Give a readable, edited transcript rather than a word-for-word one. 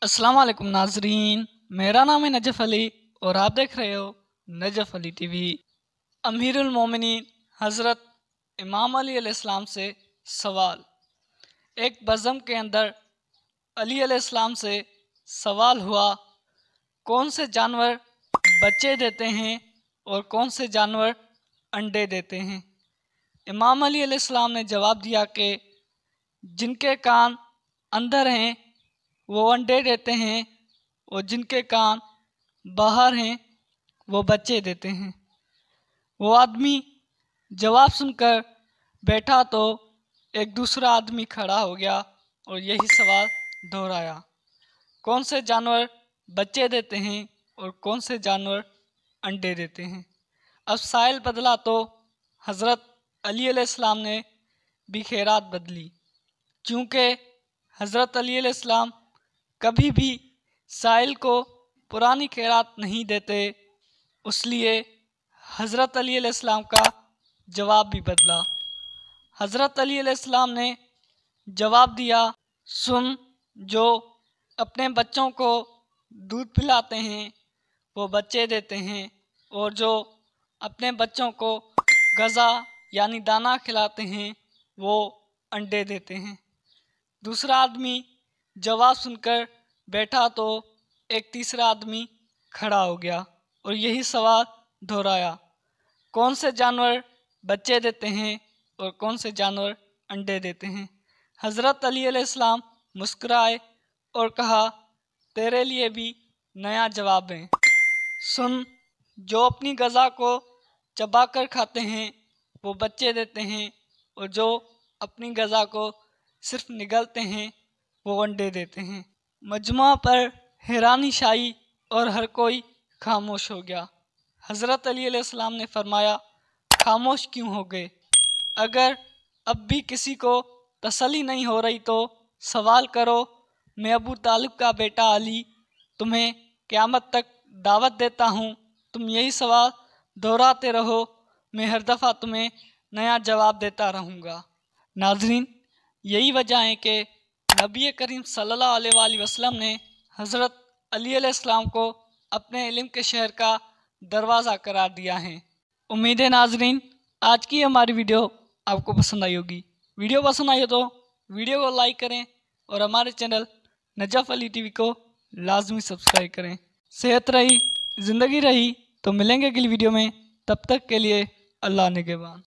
अस्सलाम वालेकुम नाजरीन, मेरा नाम है नजफ़ अली और आप देख रहे हो नजफ़ अली टीवी। अमीरुल मोमिनीन हज़रत इमाम अली अलैहिस्सलाम से सवाल। एक बज़म के अंदर अली अलैहिस्सलाम से सवाल हुआ, कौन से जानवर बच्चे देते हैं और कौन से जानवर अंडे देते हैं। इमाम अली अलैहिस्सलाम ने जवाब दिया कि जिनके कान अंदर हैं वो अंडे देते हैं और जिनके कान बाहर हैं वो बच्चे देते हैं। वो आदमी जवाब सुनकर बैठा तो एक दूसरा आदमी खड़ा हो गया और यही सवाल दोहराया, कौन से जानवर बच्चे देते हैं और कौन से जानवर अंडे देते हैं। अब साइल बदला तो हज़रत अली अलैहिस्सलाम ने भी खैरात बदली, क्योंकि हज़रत अली अलैहिस्सलाम कभी भी साइल को पुरानी खैरात नहीं देते, इसलिए हज़रत अली अलैहिस्सलाम का जवाब भी बदला। हज़रत अली अलैहिस्सलाम ने जवाब दिया, सुन, जो अपने बच्चों को दूध पिलाते हैं वो बच्चे देते हैं और जो अपने बच्चों को गज़ा यानी दाना खिलाते हैं वो अंडे देते हैं। दूसरा आदमी जवाब सुनकर बैठा तो एक तीसरा आदमी खड़ा हो गया और यही सवाल दोहराया, कौन से जानवर बच्चे देते हैं और कौन से जानवर अंडे देते हैं। हज़रत अली अलैहिस्सलाम मुस्कुराए और कहा, तेरे लिए भी नया जवाब है। सुन, जो अपनी गज़ा को चबाकर खाते हैं वो बच्चे देते हैं और जो अपनी गज़ा को सिर्फ निगलते हैं वो अंडे देते हैं। मजमा पर हैरानी छाई और हर कोई खामोश हो गया। हज़रत अली अलैहिस्सलाम ने फरमाया, खामोश क्यों हो गए? अगर अब भी किसी को तसल्ली नहीं हो रही तो सवाल करो। मैं अबू तालिब का बेटा अली तुम्हें क़यामत तक दावत देता हूँ, तुम यही सवाल दोहराते रहो, मैं हर दफ़ा तुम्हें नया जवाब देता रहूँगा। नाज़रीन, यही वजह है कि नबी करीम सल्लल्लाहु अलैहि वसल्लम ने हज़रत अली अलैहिस्सलाम को अपने इल्म के शहर का दरवाज़ा करार दिया है। उम्मीद है नाज़रीन आज की हमारी वीडियो आपको पसंद आई होगी। वीडियो पसंद आई हो तो वीडियो को लाइक करें और हमारे चैनल नजफ़ अली टीवी को लाजमी सब्सक्राइब करें। सेहत रही ज़िंदगी रही तो मिलेंगे अगली वीडियो में, तब तक के लिए अल्लाह निगहबान।